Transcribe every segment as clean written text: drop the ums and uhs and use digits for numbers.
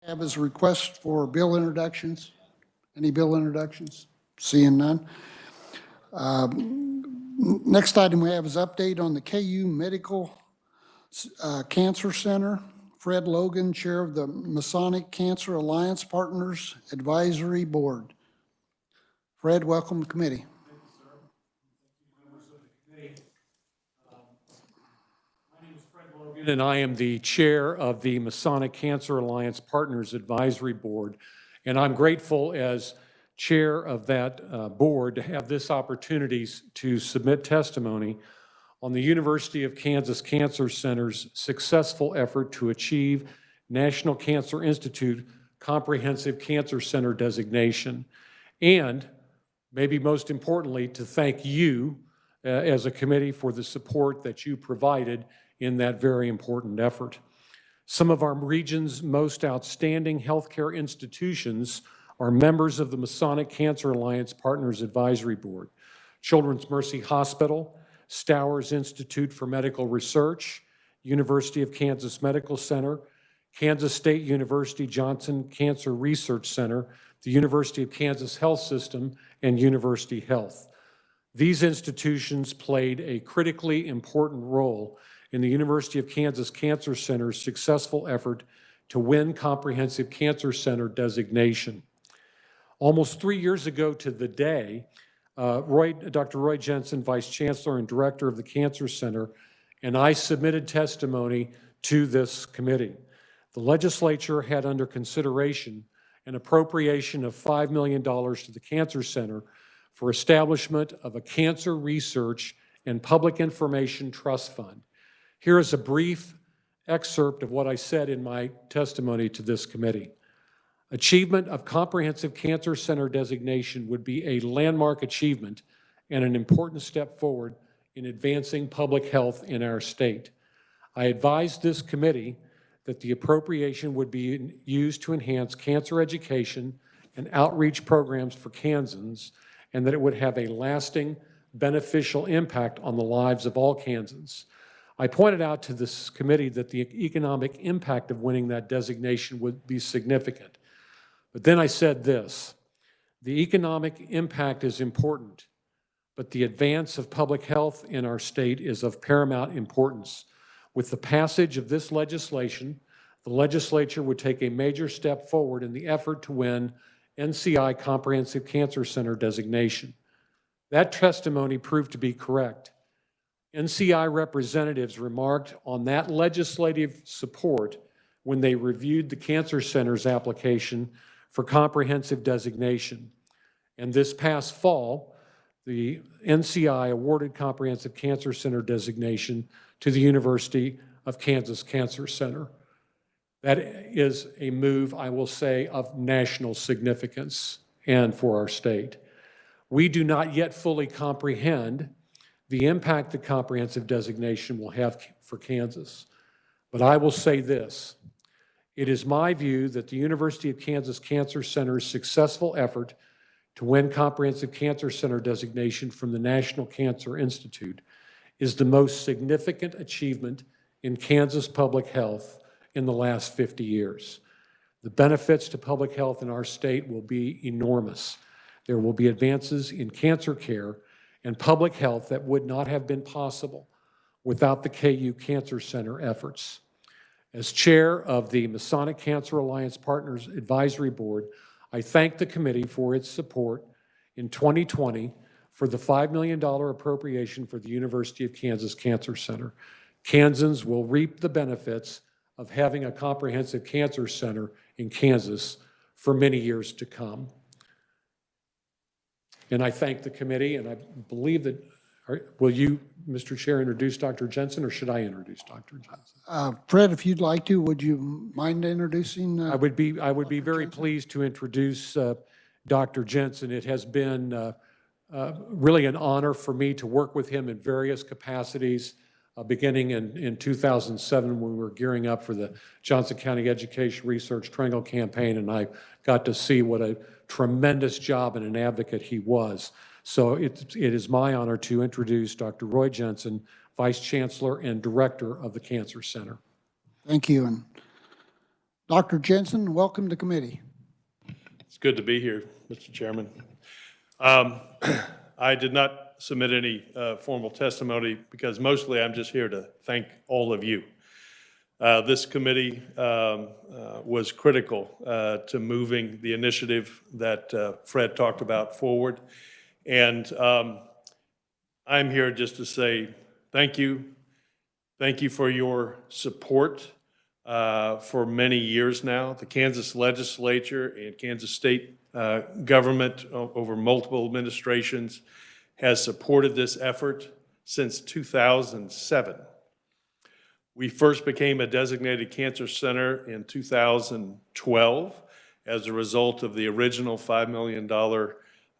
Have is a request for bill introductions. Any bill introductions? Seeing none. Next item we have is update on the KU Medical Cancer Center. Fred Logan, Chair of the Masonic Cancer Alliance Partners Advisory Board. Fred, welcome to committee. Thank you, sir. Thank you, members of the committee. My name is Fred Logan, and I am the chair of the Masonic Cancer Alliance Partners Advisory Board. And I'm grateful as chair of that board to have this opportunity to submit testimony on the University of Kansas Cancer Center's successful effort to achieve National Cancer Institute Comprehensive Cancer Center designation, and maybe most importantly, to thank you as a committee for the support that you provided in that very important effort. Some of our region's most outstanding healthcare institutions are members of the Masonic Cancer Alliance Partners Advisory Board: Children's Mercy Hospital, Stowers Institute for Medical Research, University of Kansas Medical Center, Kansas State University Johnson Cancer Research Center, the University of Kansas Health System, and University Health. These institutions played a critically important role in the University of Kansas Cancer Center's successful effort to win Comprehensive Cancer Center designation. Almost 3 years ago to the day, Dr. Roy Jensen, Vice Chancellor and Director of the Cancer Center, and I submitted testimony to this committee. The legislature had under consideration an appropriation of $5 million to the Cancer Center for establishment of a cancer research and public information trust fund. Here is a brief excerpt of what I said in my testimony to this committee. Achievement of Comprehensive Cancer Center designation would be a landmark achievement and an important step forward in advancing public health in our state. I advised this committee that the appropriation would be used to enhance cancer education and outreach programs for Kansans, and that it would have a lasting, beneficial impact on the lives of all Kansans. I pointed out to this committee that the economic impact of winning that designation would be significant. But then I said this: the economic impact is important, but the advance of public health in our state is of paramount importance. With the passage of this legislation, the legislature would take a major step forward in the effort to win NCI Comprehensive Cancer Center designation. That testimony proved to be correct. NCI representatives remarked on that legislative support when they reviewed the Cancer Center's application for comprehensive designation. And this past fall, the NCI awarded Comprehensive Cancer Center designation to the University of Kansas Cancer Center. That is a move, I will say, of national significance and for our state. We do not yet fully comprehend the impact that comprehensive designation will have for Kansas. But I will say this: it is my view that the University of Kansas Cancer Center's successful effort to win Comprehensive Cancer Center designation from the National Cancer Institute is the most significant achievement in Kansas public health in the last 50 years. The benefits to public health in our state will be enormous. There will be advances in cancer care and public health that would not have been possible without the KU Cancer Center efforts. As chair of the Masonic Cancer Alliance Partners Advisory Board, I thank the committee for its support in 2020 for the $5 million appropriation for the University of Kansas Cancer Center. Kansans will reap the benefits of having a comprehensive cancer center in Kansas for many years to come. And I thank the committee, and I believe that, will you, Mr. Chair, introduce Dr. Jensen, or should I introduce Dr. Jensen? Fred, if you'd like to, would you mind introducing? I would be very pleased to introduce Dr. Jensen. It has been really an honor for me to work with him in various capacities, beginning in 2007 when we were gearing up for the Johnson County Education Research Triangle Campaign, and I got to see what a tremendous job and an advocate he was. So it is my honor to introduce Dr. Roy Jensen, Vice Chancellor and Director of the Cancer Center. Thank you. And Dr. Jensen, welcome to committee. It's good to be here, Mr. Chairman. I did not submit any formal testimony because mostly I'm just here to thank all of you. This committee was critical to moving the initiative that Fred talked about forward. And I'm here just to say thank you. Thank you for your support for many years now. The Kansas Legislature and Kansas State government over multiple administrations has supported this effort since 2007. We first became a designated cancer center in 2012 as a result of the original $5 million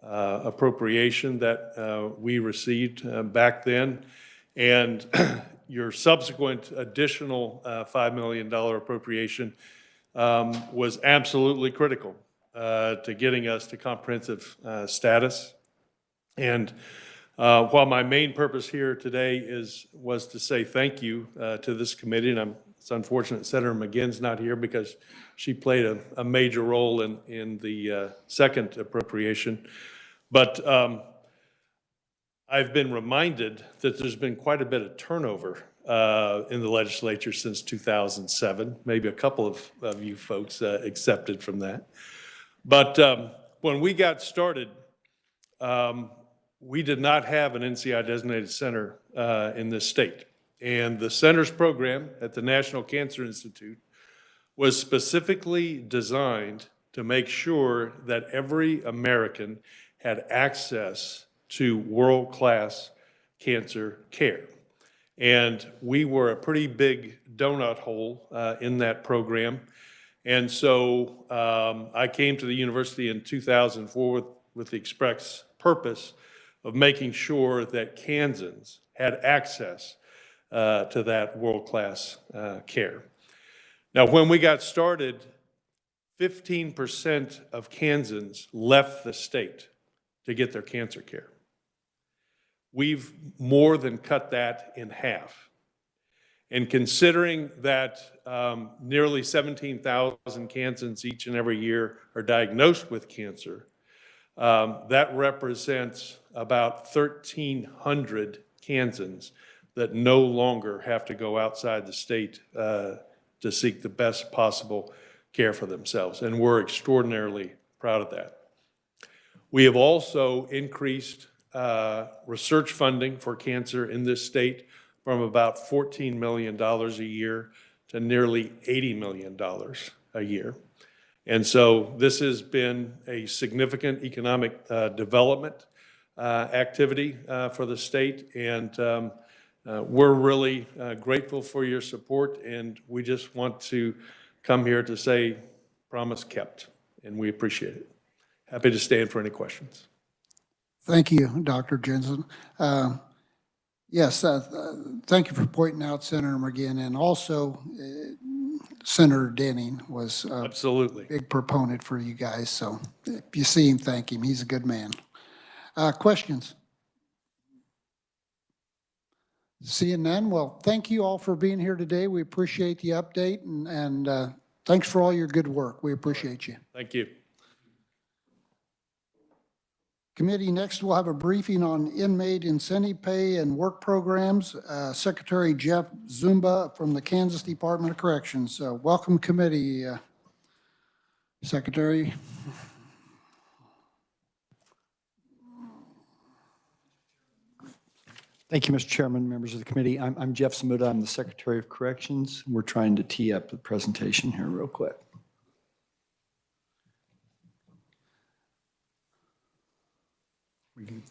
appropriation that we received back then. And your subsequent additional $5 million appropriation was absolutely critical to getting us to comprehensive status. And while my main purpose here today was to say thank you to this committee, and it's unfortunate Senator McGinn's not here because she played a major role in the second appropriation. But I've been reminded that there's been quite a bit of turnover in the legislature since 2007. Maybe a couple of you folks accepted from that. But when we got started, we did not have an NCI designated center in this state. And the center's program at the National Cancer Institute was specifically designed to make sure that every American had access to world-class cancer care. And we were a pretty big donut hole in that program. And so I came to the university in 2004 with the express purpose of making sure that Kansans had access to that world-class care. Now, when we got started, 15% of Kansans left the state to get their cancer care. We've more than cut that in half. And considering that nearly 17,000 Kansans each and every year are diagnosed with cancer, that represents about 1,300 Kansans that no longer have to go outside the state to seek the best possible care for themselves. And we're extraordinarily proud of that. We have also increased research funding for cancer in this state from about $14 million a year to nearly $80 million a year. And so this has been a significant economic development activity for the state, and we're really grateful for your support, and we just want to come here to say promise kept, and we appreciate it. Happy to stand for any questions. Thank you, Dr. Jensen. Yes, thank you for pointing out Senator McGinn, and also Senator Denning was Absolutely. a big proponent for you guys. So if you see him, thank him. He's a good man. Questions? Seeing none, well, thank you all for being here today. We appreciate the update, and thanks for all your good work. We appreciate you. Thank you. Committee, next we'll have a briefing on inmate incentive pay and work programs. Secretary Jeff Zumba from the Kansas Department of Corrections. Welcome, committee, Secretary. Thank you, Mr. Chairman, members of the committee. I'm Jeff Zumba. I'm the Secretary of Corrections. We're trying to tee up the presentation here real quick. Okay.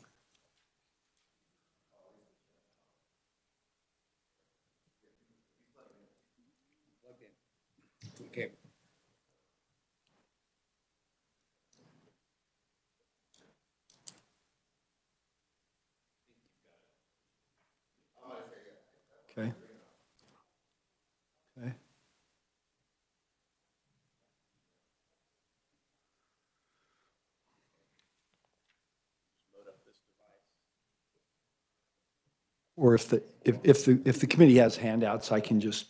Okay. Okay. Or if the committee has handouts, I can just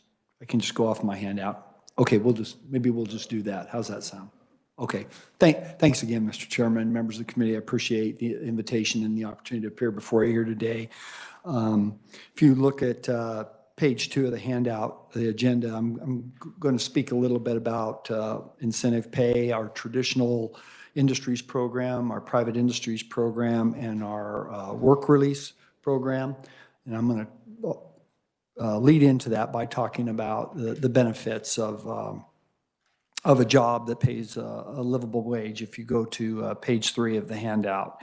go off my handout. Okay, maybe we'll just do that. How's that sound? Okay. Thanks again, Mr. Chairman, members of the committee. I appreciate the invitation and the opportunity to appear before you here today. If you look at page 2 of the handout, the agenda, I'm going to speak a little bit about incentive pay, our traditional industries program, our private industries program, and our work release program. And I'm going to lead into that by talking about the benefits of a job that pays a livable wage if you go to page 3 of the handout.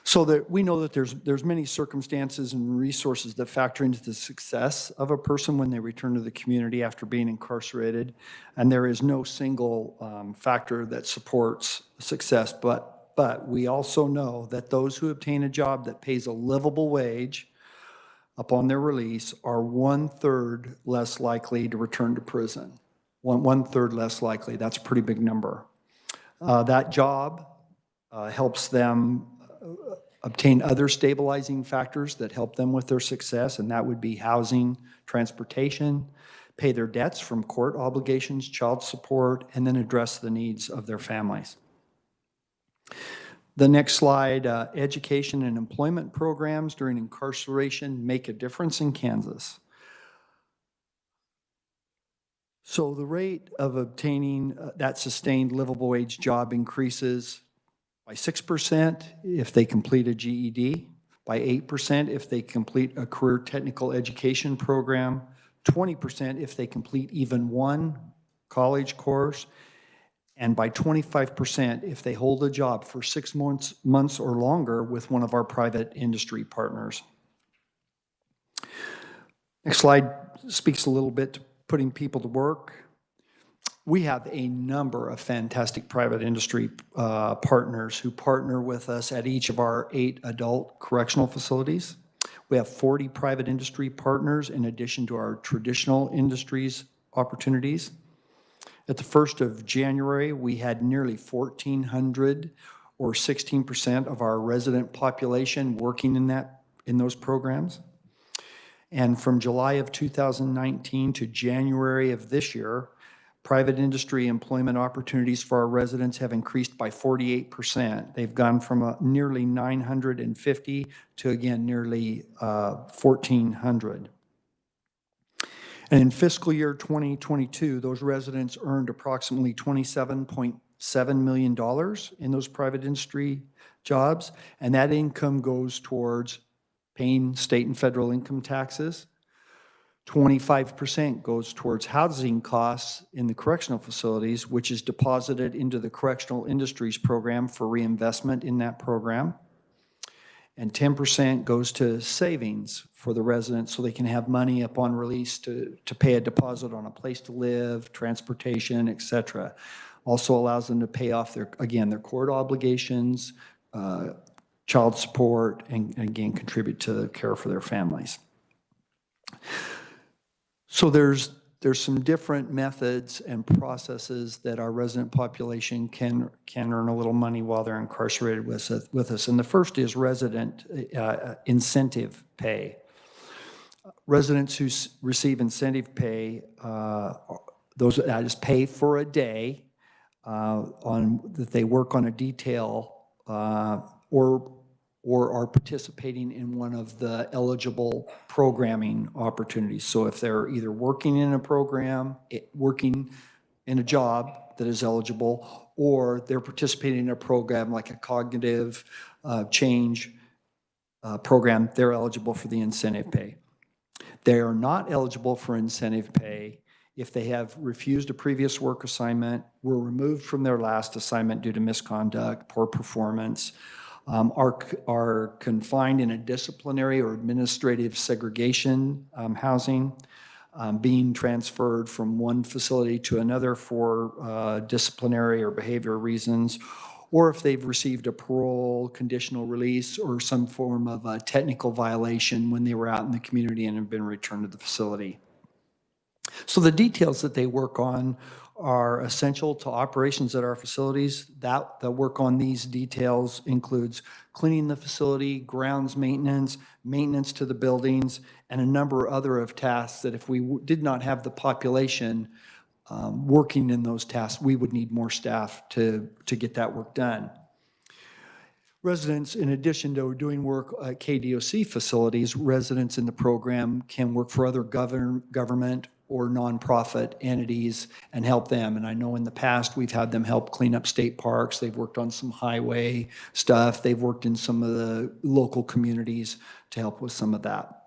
So that we know that there's many circumstances and resources that factor into the success of a person when they return to the community after being incarcerated. And there is no single factor that supports success, but we also know that those who obtain a job that pays a livable wage upon their release are 1/3 less likely to return to prison. One-third less likely. That's a pretty big number. That job helps them obtain other stabilizing factors that help them with their success, and that would be housing, transportation, pay their debts from court obligations, child support, and then address the needs of their families. The next slide, education and employment programs during incarceration make a difference in Kansas. So the rate of obtaining that sustained livable wage job increases by 6% if they complete a GED, by 8% if they complete a career technical education program, 20% if they complete even one college course, and by 25% if they hold a job for 6 months or longer with one of our private industry partners. Next slide speaks a little bit to putting people to work. We have a number of fantastic private industry partners who partner with us at each of our 8 adult correctional facilities. We have 40 private industry partners in addition to our traditional industries opportunities. At the 1st of January, we had nearly 1,400 or 16% of our resident population working in those programs. And from July of 2019 to January of this year, private industry employment opportunities for our residents have increased by 48%. They've gone from nearly 950 to, again, nearly 1,400. And in fiscal year 2022, those residents earned approximately $27.7 million in those private industry jobs, and that income goes towards paying state and federal income taxes. 25% goes towards housing costs in the correctional facilities, which is deposited into the Correctional Industries Program for reinvestment in that program. And 10% goes to savings for the residents so they can have money upon release to pay a deposit on a place to live, transportation, et cetera. Also allows them to pay off their court obligations, child support, and again, contribute to the care for their families. So there's some different methods and processes that our resident population can earn a little money while they're incarcerated with us. And the first is resident incentive pay. Residents who receive incentive pay, those that is pay for a day that they work on a detail or are participating in one of the eligible programming opportunities. So if they're either working in a program, working in a job that is eligible, or they're participating in a program like a cognitive change program, they're eligible for the incentive pay. They are not eligible for incentive pay if they have refused a previous work assignment, were removed from their last assignment due to misconduct, poor performance, are confined in a disciplinary or administrative segregation housing, being transferred from one facility to another for disciplinary or behavior reasons, or if they've received a parole, conditional release, or some form of a technical violation when they were out in the community and have been returned to the facility. So the details that they work on are essential to operations at our facilities. The work on these details includes cleaning the facility, grounds maintenance, maintenance to the buildings, and a number of other tasks that if we did not have the population working in those tasks, we would need more staff to get that work done. Residents, in addition to doing work at KDOC facilities, residents in the program can work for other government or nonprofit entities and help them. And I know in the past, we've had them help clean up state parks. They've worked on some highway stuff. They've worked in some of the local communities to help with some of that.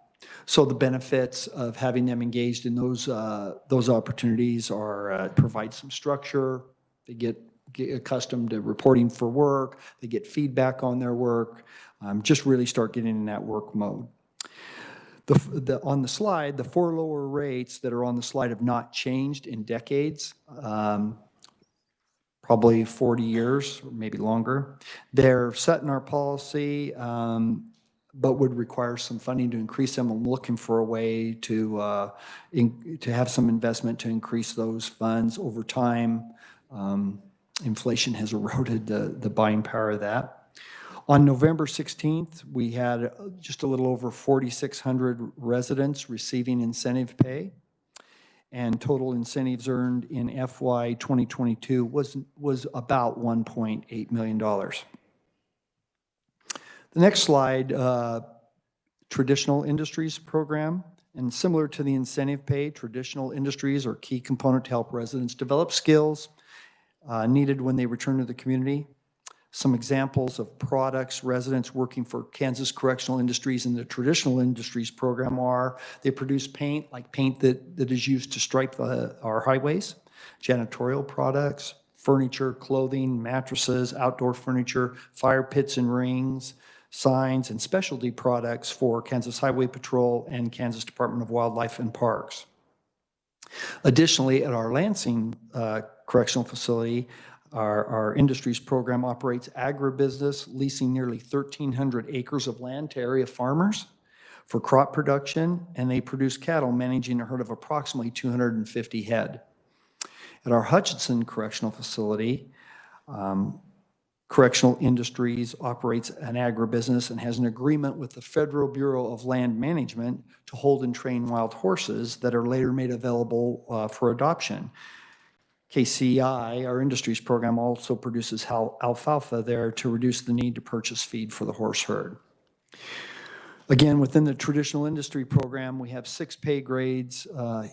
So the benefits of having them engaged in those opportunities are provide some structure. They get accustomed to reporting for work. They get feedback on their work. Just really start getting in that work mode. On the slide, the 4 lower rates that are on the slide have not changed in decades, probably 40 years, or maybe longer. They're set in our policy, but would require some funding to increase them. I'm looking for a way to have some investment to increase those funds over time. Inflation has eroded the buying power of that. On November 16th, we had just a little over 4,600 residents receiving incentive pay, and total incentives earned in FY 2022 was about $1.8 million. The next slide, traditional industries program. And similar to the incentive pay, traditional industries are a key component to help residents develop skills needed when they return to the community. Some examples of products residents working for Kansas Correctional Industries in the traditional industries program are they produce paint, like paint that is used to stripe our highways, janitorial products, furniture, clothing, mattresses, outdoor furniture, fire pits and rings, signs, and specialty products for Kansas Highway Patrol and Kansas Department of Wildlife and Parks. Additionally, at our Lansing Correctional Facility, our industries program operates agribusiness, leasing nearly 1,300 acres of land to area farmers for crop production, and they produce cattle, managing a herd of approximately 250 head. At our Hutchinson Correctional Facility, Correctional Industries operates an agribusiness and has an agreement with the Federal Bureau of Land Management to hold and train wild horses that are later made available for adoption. KCI, our industries program, also produces alfalfa there to reduce the need to purchase feed for the horse herd. Again, within the traditional industry program, we have 6 pay grades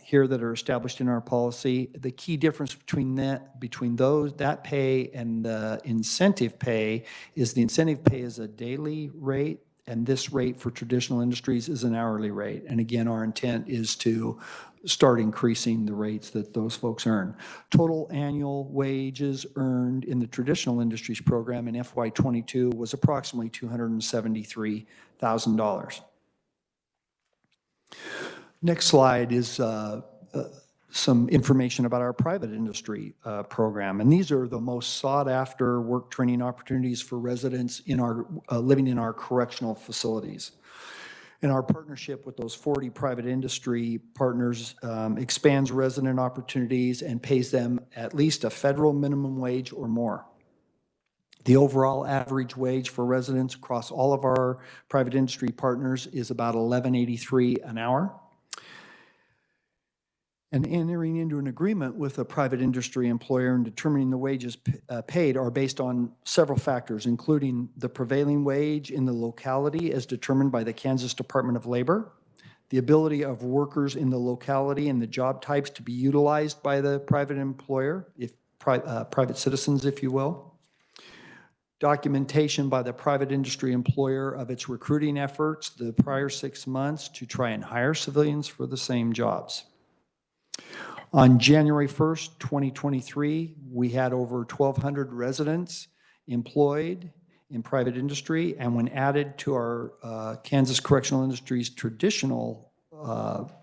here that are established in our policy. The key difference between that pay and the incentive pay is the incentive pay is a daily rate, and this rate for traditional industries is an hourly rate. And again, our intent is to start increasing the rates that those folks earn. Total annual wages earned in the traditional industries program in FY 22 was approximately $273,000. Next slide is some information about our private industry program. And these are the most sought after work training opportunities for residents in our living in our correctional facilities. And our partnership with those 40 private industry partners expands resident opportunities and pays them at least a federal minimum wage or more. The overall average wage for residents across all of our private industry partners is about $11.83 an hour. And entering into an agreement with a private industry employer and determining the wages paid are based on several factors, including the prevailing wage in the locality as determined by the Kansas Department of Labor, the ability of workers in the locality and the job types to be utilized by the private employer, private citizens, if you will, documentation by the private industry employer of its recruiting efforts the prior 6 months to try and hire civilians for the same jobs. On January 1st, 2023, we had over 1,200 residents employed in private industry, and when added to our Kansas Correctional Industries traditional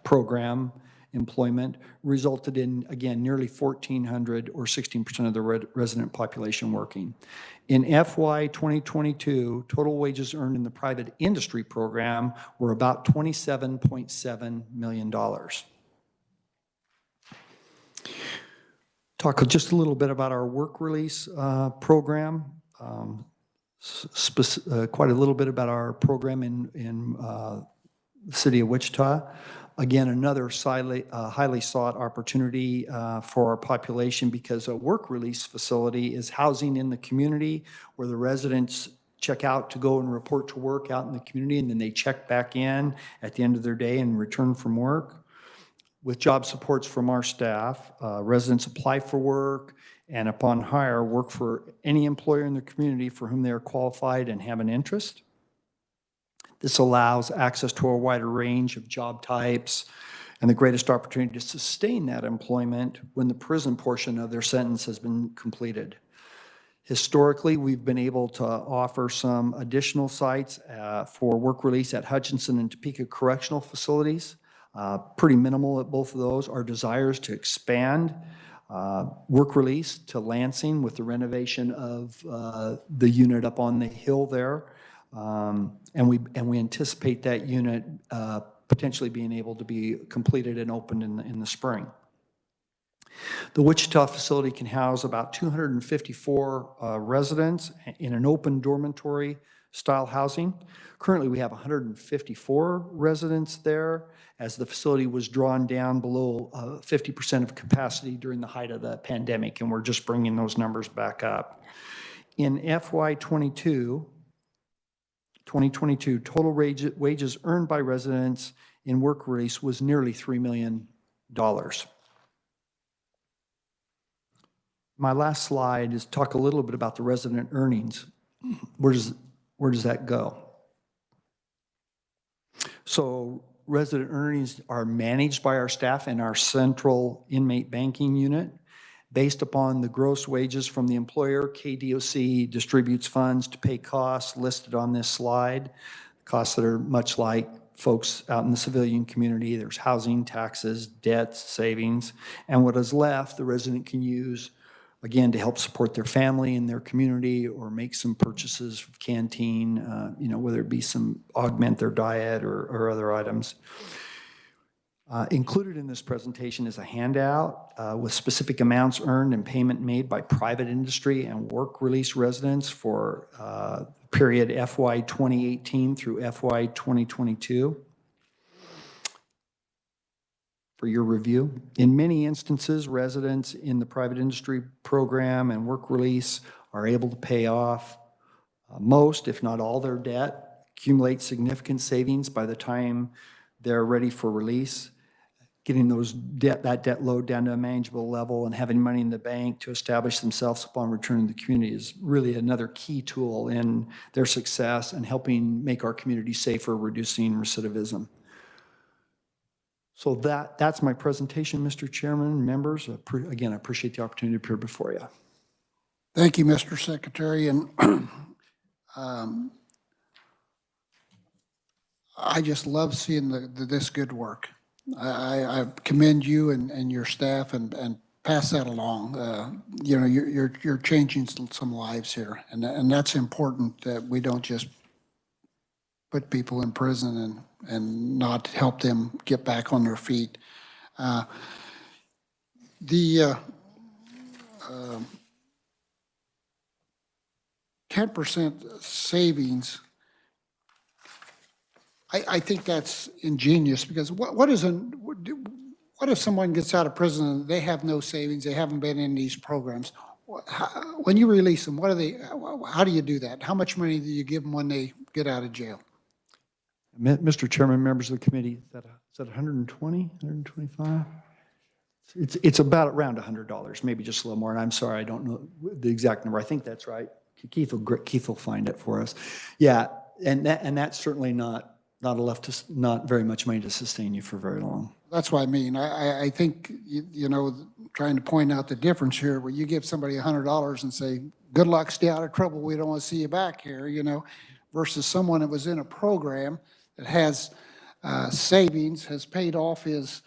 program employment, resulted in, again, nearly 1,400 or 16% of the resident population working. In FY 2022, total wages earned in the private industry program were about $27.7 million. Talk just a little bit about our work release program, quite a little bit about our program in the city of Wichita. Again, another highly sought opportunity for our population because a work release facility is housing in the community where the residents check out to go and report to work out in the community, and then they check back in at the end of their day and return from work. With job supports from our staff, residents apply for work and upon hire work for any employer in the community for whom they are qualified and have an interest. This allows access to a wider range of job types and the greatest opportunity to sustain that employment when the prison portion of their sentence has been completed. Historically, we've been able to offer some additional sites for work release at Hutchinson and Topeka Correctional Facilities. Pretty minimal at both of those. Our desire is to expand work release to Lansing with the renovation of the unit up on the hill there. And we anticipate that unit potentially being able to be completed and opened in the spring. The Wichita facility can house about 254 residents in an open dormitory style housing. Currently, we have 154 residents there as the facility was drawn down below 50% of capacity during the height of the pandemic, and we're just bringing those numbers back up. In FY 2022, total wages earned by residents in work release was nearly $3 million. My last slide is talk a little bit about the resident earnings. Where does that go? So resident earnings are managed by our staff in our central inmate banking unit. Based upon the gross wages from the employer, KDOC distributes funds to pay costs listed on this slide, costs that are much like folks out in the civilian community. There's housing, taxes, debts, savings, and what is left, the resident can use, again, to help support their family and their community or make some purchases of canteen, whether it be some augment their diet or other items. Included in this presentation is a handout with specific amounts earned and payment made by private industry and work release residents for period FY 2018 through FY 2022 for your review. In many instances, residents in the private industry program and work release are able to pay off most, if not all, their debt, accumulate significant savings by the time they're ready for release. Getting that debt load down to a manageable level and having money in the bank to establish themselves upon return to the community is really another key tool in their success and helping make our community safer, reducing recidivism. So that's my presentation, Mr. Chairman, members. Again, I appreciate the opportunity to appear before you. Thank you, Mr. Secretary. And I just love seeing this good work. I commend you and your staff and pass that along. You're changing some lives here, and that's important that we don't just put people in prison and not help them get back on their feet. The 10% savings, I think that's ingenious, because what if someone gets out of prison and they have no savings, they haven't been in these programs? When you release them, how do you do that? How much money do you give them when they get out of jail? Mr. Chairman, members of the committee, is that 120, 125? It's about around $100, maybe just a little more. And I'm sorry, I don't know the exact number. I think that's right. Keith will find it for us. Yeah, and that's certainly not very much money to sustain you for very long. That's what I mean. I think, trying to point out the difference here, where you give somebody $100 and say, good luck, stay out of trouble, we don't want to see you back here, versus someone that was in a program that has savings, has paid off his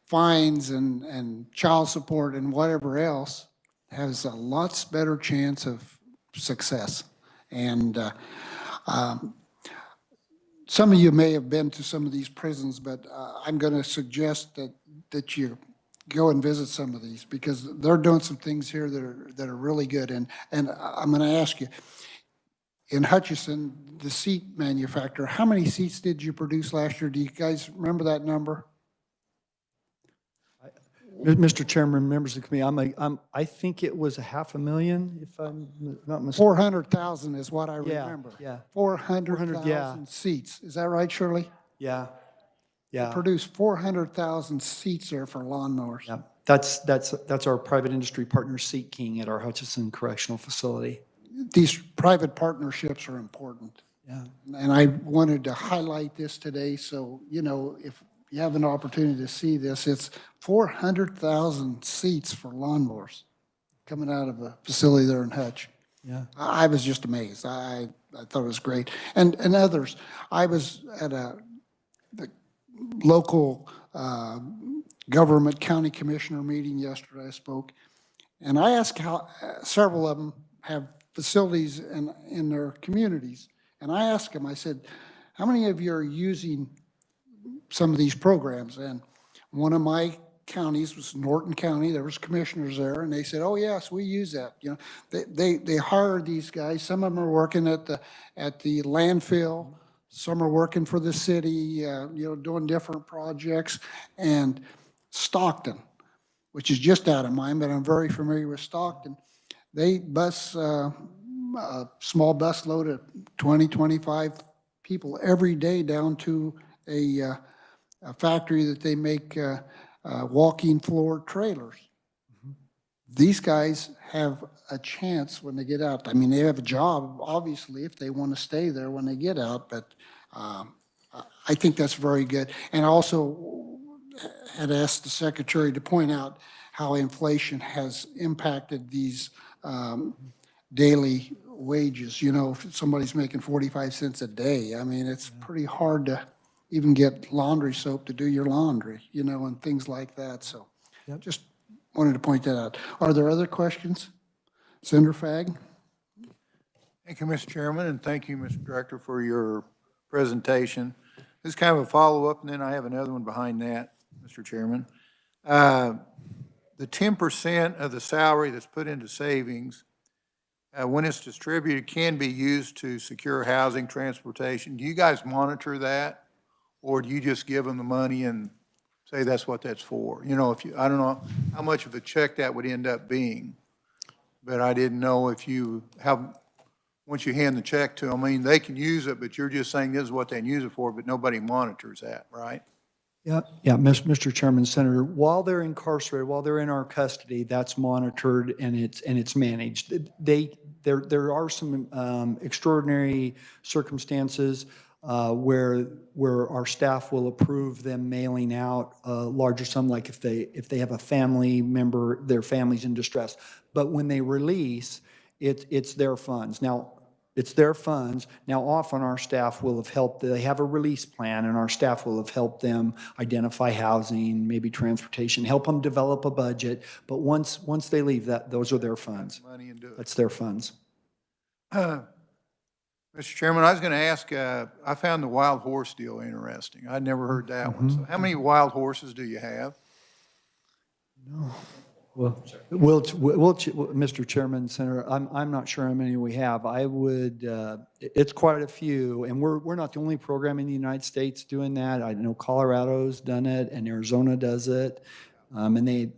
fines and child support and whatever else, has a lots better chance of success. And some of you may have been to some of these prisons, but I'm going to suggest that you go and visit some of these, because they're doing some things here that are really good. And I'm going to ask you, in Hutchinson, the seat manufacturer, how many seats did you produce last year? Do you guys remember that number? Mr. Chairman, members of the committee, I think it was 500,000, if I'm not mistaken. 400,000 is what I Yeah, remember. yeah. 400,000 seats. Is that right, Shirley? Yeah, yeah. Produced 400,000 seats there for lawnmowers. Yeah, that's our private industry partner, Seat King, at our Hutchinson Correctional Facility. These private partnerships are important. Yeah. And I wanted to highlight this today, so, you know, if you have an opportunity to see this, it's 400,000 seats for lawnmowers coming out of a facility there in Hutch. Yeah. I was just amazed. I thought it was great. And others, I was at the local government county commissioner meeting yesterday. I spoke, and I asked how several of them have facilities in their communities. And I asked them, I said, how many of you are using some of these programs? And one of my counties was Norton County. There was commissioners there, and they said, oh, yes, we use that. You know, they hire these guys. Some of them are working at the landfill. Some are working for the city, you know, doing different projects. And Stockton, which is just out of mine, but I'm very familiar with Stockton. They bus a small bus load of 20, 25 people every day down to a factory that they make walking floor trailers. These guys have a chance when they get out. I mean, they have a job, obviously, if they want to stay there when they get out, but I think that's very good. And I also had asked the secretary to point out how inflation has impacted these daily wages. You know, if somebody's making 45 cents a day, I mean, it's pretty hard to even get laundry soap to do your laundry, you know, and things like that. So just wanted to point that out. Are there other questions? Senator Fagg? Thank you, Mr. Chairman, and thank you, Mr. Director, for your presentation. This is kind of a follow-up, and then I have another one behind that, Mr. Chairman. The 10% of the salary that's put into savings, when it's distributed, can be used to secure housing, transportation. Do you guys monitor that? Or do you just give them the money and say that's what that's for? You know, I don't know how much of a check that would end up being, but I didn't know if you have, once you hand the check to them, I mean, they can use it, but you're just saying this is what they can use it for, but nobody monitors that, right? Yeah, Mr. Chairman, Senator, while they're incarcerated, while they're in our custody, that's monitored and it's managed. There are some extraordinary circumstances where our staff will approve them mailing out a larger sum, like if they have a family member, their family's in distress. But when they release, it's their funds. Now, it's their funds. Now, often our staff will have helped, they have a release plan, and our staff will have helped them identify housing, maybe transportation, help them develop a budget. But once they leave, those are their funds. Money and do it. That's their funds. Mr. Chairman, I was going to ask, I found the wild horse deal interesting. I'd never heard that one. So how many wild horses do you have? Well, Mr. Chairman, Senator, I'm not sure how many we have. I would, it's quite a few, and we're not the only program in the United States doing that. I know Colorado's done it, and Arizona does it, and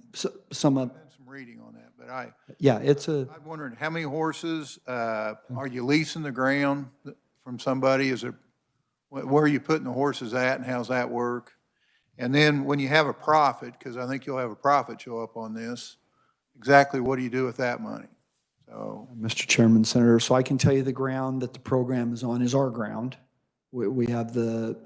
some of. I've done some reading on that, but Yeah, it's a. I'm wondering, how many horses, are you leasing the ground from somebody? Where are you putting the horses at, and how's that work? And then when you have a profit, because I think you'll have a profit show up on this, exactly what do you do with that money? So, Mr. Chairman, Senator, so I can tell you the ground that the program is on is our ground. We have the.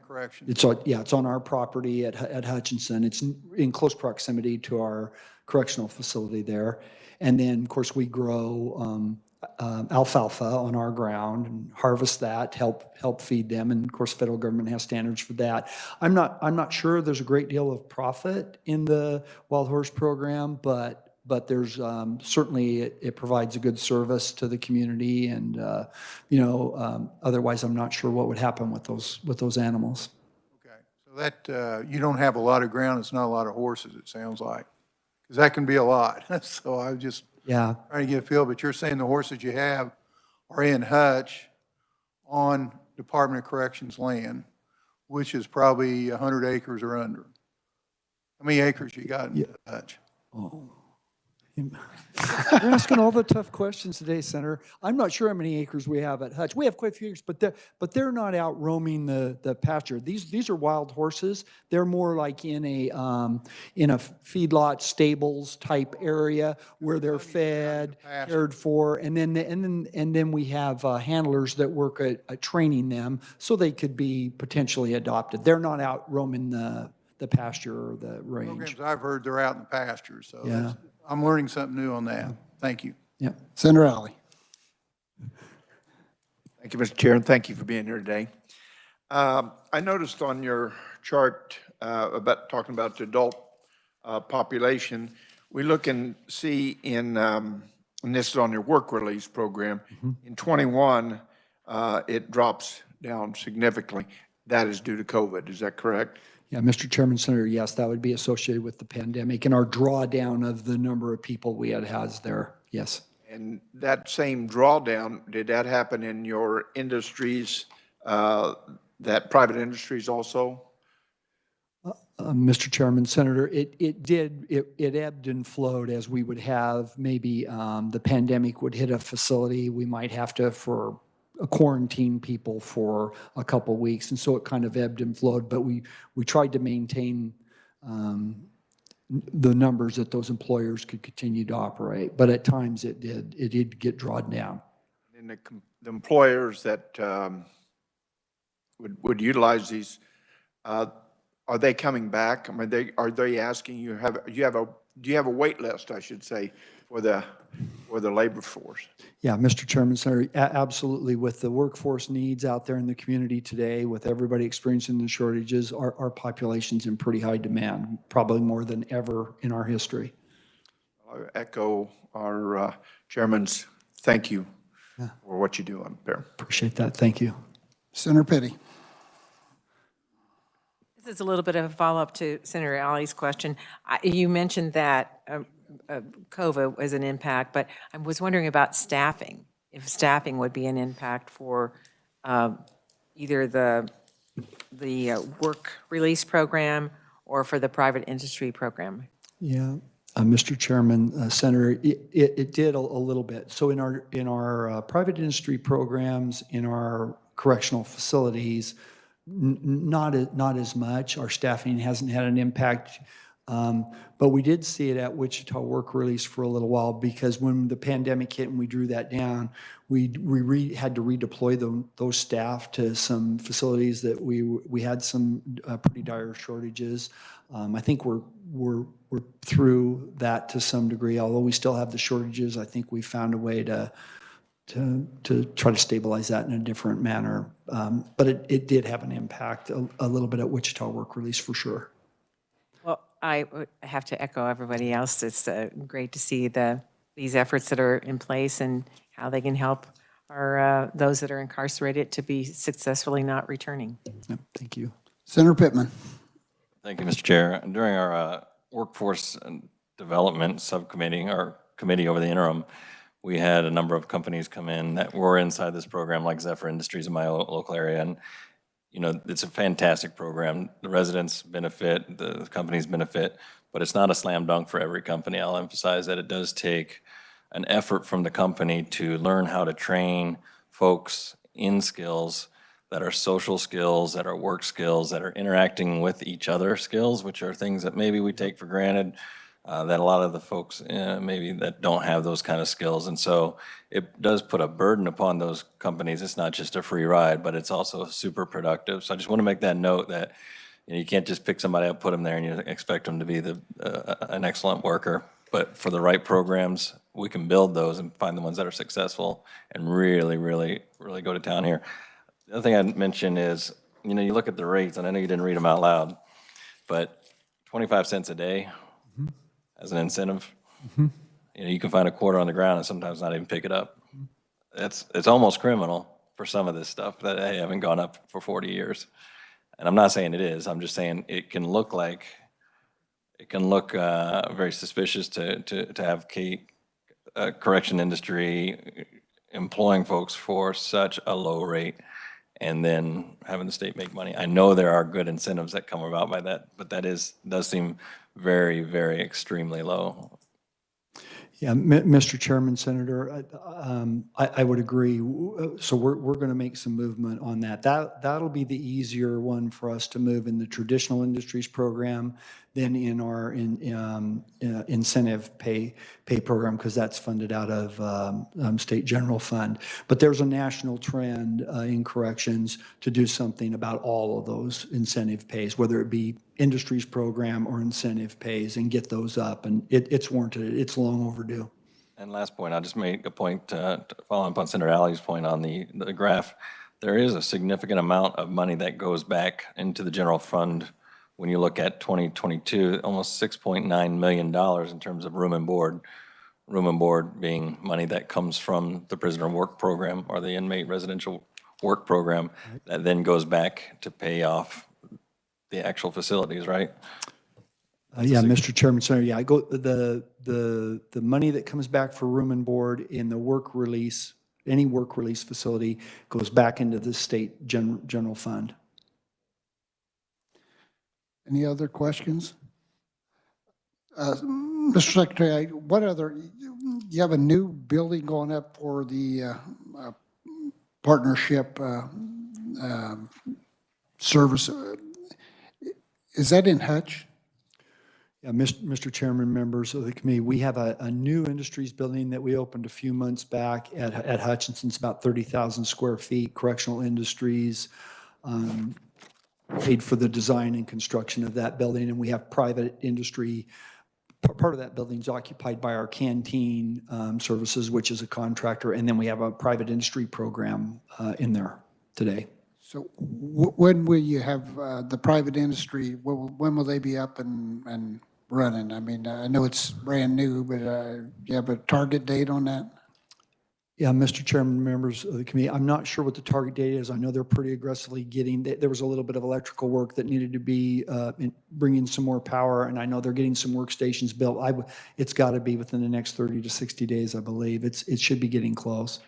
correction. It's on our property at Hutchinson. It's in close proximity to our correctional facility there. And then, of course, we grow alfalfa on our ground and harvest that, help feed them. And of course, federal government has standards for that. I'm not sure there's a great deal of profit in the wild horse program, but there's certainly it provides a good service to the community, and otherwise I'm not sure what would happen with those animals. Okay, so that you don't have a lot of ground. It's not a lot of horses. It sounds like, because that can be a lot. So I was just trying to get a feel. But you're saying the horses you have are in Hutch on Department of Corrections land, which is probably 100 acres or under. How many acres you got in Hutch? Oh. You're asking all the tough questions today, Senator. I'm not sure how many acres we have at Hutch. We have quite a few acres, but they're not out roaming the pasture. These are wild horses. They're more like in a feedlot stables type area where they're fed, cared for, and then we have handlers that work at training them so they could be potentially adopted. They're not out roaming the pasture or the range. Programs I've heard, they're out in the pastures, so Yeah. I'm learning something new on that. Thank you. Yeah. Senator Alley. Thank you, Mr. Chair, and thank you for being here today. I noticed on your chart about talking about the adult population, we look and see in, and this is on your work release program, in 21, it drops down significantly. That is due to COVID, is that correct? Yeah, Mr. Chairman, Senator, yes, that would be associated with the pandemic and our drawdown of the number of people we had housed there. Yes. And that same drawdown, did that happen in your industries, that private industries also? Mr. Chairman, Senator, it ebbed and flowed as we would have maybe the pandemic would hit a facility. We might have to quarantine people for a couple of weeks. And so it kind of ebbed and flowed, but we tried to maintain the numbers that those employers could continue to operate. But at times it did get drawn down. And the employers that would utilize these, are they coming back? I mean, are they asking you, do you have a wait list, I should say, for the labor force? Yeah, Mr. Chairman, Senator, absolutely. With the workforce needs out there in the community today, with everybody experiencing the shortages, our population's in pretty high demand, probably more than ever in our history. I echo our chairman's thank you for what you do on there. Appreciate that. Thank you. Senator Petty. This is a little bit of a follow-up to Senator Alley's question. You mentioned that COVID was an impact, but I was wondering about staffing, if staffing would be an impact for either the work release program or for the private industry program. Yeah, Mr. Chairman, Senator, it did a little bit. So in our private industry programs, in our correctional facilities, not as much. Our staffing hasn't had an impact. But we did see it at Wichita Work Release for a little while because when the pandemic hit and we drew that down, we had to redeploy those staff to some facilities that we had some pretty dire shortages. I think we're through that to some degree, although we still have the shortages. I think we found a way to try to stabilize that in a different manner. But it did have an impact a little bit at Wichita Work Release for sure. Well, I have to echo everybody else. It's great to see these efforts that are in place and how they can help those that are incarcerated to be successfully not returning. Yep, thank you. Senator Pittman. Thank you, Mr. Chair. During our workforce development subcommittee, or committee over the interim, we had a number of companies come in that were inside this program, like Zephyr Industries in my local area. And, you know, it's a fantastic program. The residents benefit, the companies benefit, but it's not a slam dunk for every company. I'll emphasize that it does take an effort from the company to learn how to train folks in skills that are social skills, that are work skills, that are interacting with each other skills, which are things that maybe we take for granted, that a lot of the folks maybe that don't have those kind of skills. And so it does put a burden upon those companies. It's not just a free ride, but it's also super productive. So I just want to make that note that you can't just pick somebody up, put them there, and you expect them to be an excellent worker. But for the right programs, we can build those and find the ones that are successful and really, really, really go to town here. The other thing I'd mention is, you know, you look at the rates, and I know you didn't read them out loud, but 25 cents a day as an incentive, you know, you can find a quarter on the ground and sometimes not even pick it up. It's almost criminal for some of this stuff that they haven't gone up for 40 years. And I'm not saying it is. I'm just saying it can look very suspicious to have correction industry employing folks for such a low rate and then having the state make money. I know there are good incentives that come about by that, but does seem very, very extremely low. Yeah, Mr. Chairman, Senator, I would agree. So we're going to make some movement on that. That'll be the easier one for us to move in the traditional industries program than in our incentive pay program, because that's funded out of state general fund. But there's a national trend in corrections to do something about all of those incentive pays, whether it be industries program or incentive pays, and get those up. And it's warranted. It's long overdue. And last point, I'll just make a point to follow up on Senator Alley's point on the graph. There is a significant amount of money that goes back into the general fund. When you look at 2022, almost $6.9 million in terms of room and board. Room and board being money that comes from the prisoner work program or the inmate residential work program that then goes back to pay off the actual facilities, right? Yeah, Mr. Chairman, Senator, yeah, the money that comes back for room and board in the work release, any work release facility goes back into the state general fund. Any other questions? Mr. Secretary, what other, you have a new building going up for the partnership service. Is that in Hutch? Yeah, Mr. Chairman, members of the committee, we have a new industries building that we opened a few months back at Hutchinson. It's about 30,000 square feet, correctional industries, paid for the design and construction of that building, and we have private industry. Part of that building is occupied by our canteen services, which is a contractor, and then we have a private industry program in there today. So when will you have the private industry, when will they be up and running? I mean, I know it's brand new, but do you have a target date on that? Yeah, Mr. Chairman, members of the committee, I'm not sure what the target date is. I know they're pretty aggressively there was a little bit of electrical work that needed to be bringing some more power, and I know they're getting some workstations built. It's got to be within the next 30 to 60 days, I believe. It should be getting close.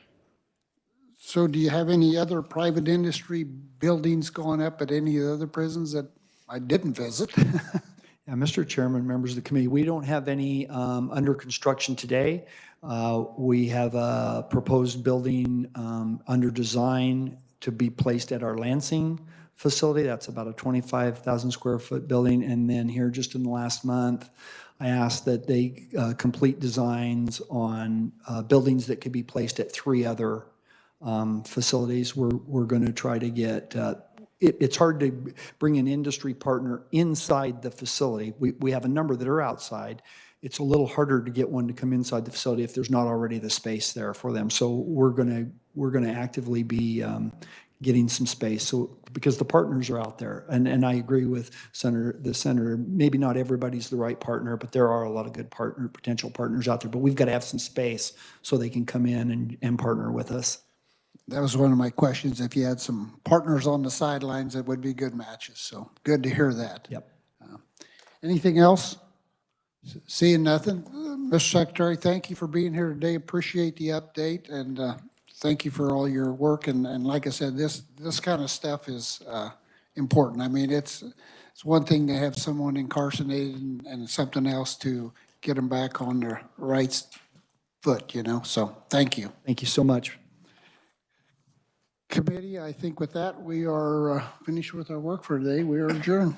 So do you have any other private industry buildings going up at any of the other prisons that I didn't visit? Yeah, Mr. Chairman, members of the committee, we don't have any under construction today. We have a proposed building under design to be placed at our Lansing facility. That's about a 25,000 square foot building. And then here just in the last month, I asked that they complete designs on buildings that could be placed at 3 other facilities. We're going to try to get, it's hard to bring an industry partner inside the facility. We have a number that are outside. It's a little harder to get one to come inside the facility if there's not already the space there for them. So we're going to actively be getting some space. So because the partners are out there, and I agree with the senator. Maybe not everybody's the right partner, but there are a lot of good potential partners out there. But we've got to have some space so they can come in and partner with us. That was one of my questions. If you had some partners on the sidelines, that would be good matches. So good to hear that. Yep. Anything else? Seeing nothing. Mr. Secretary, thank you for being here today. Appreciate the update, and thank you for all your work. And like I said, this kind of stuff is important. I mean, it's one thing to have someone incarcerated and something else to get them back on their right foot, you know. So thank you. Thank you so much. Committee, I think with that, we are finished with our work for today. We are adjourned.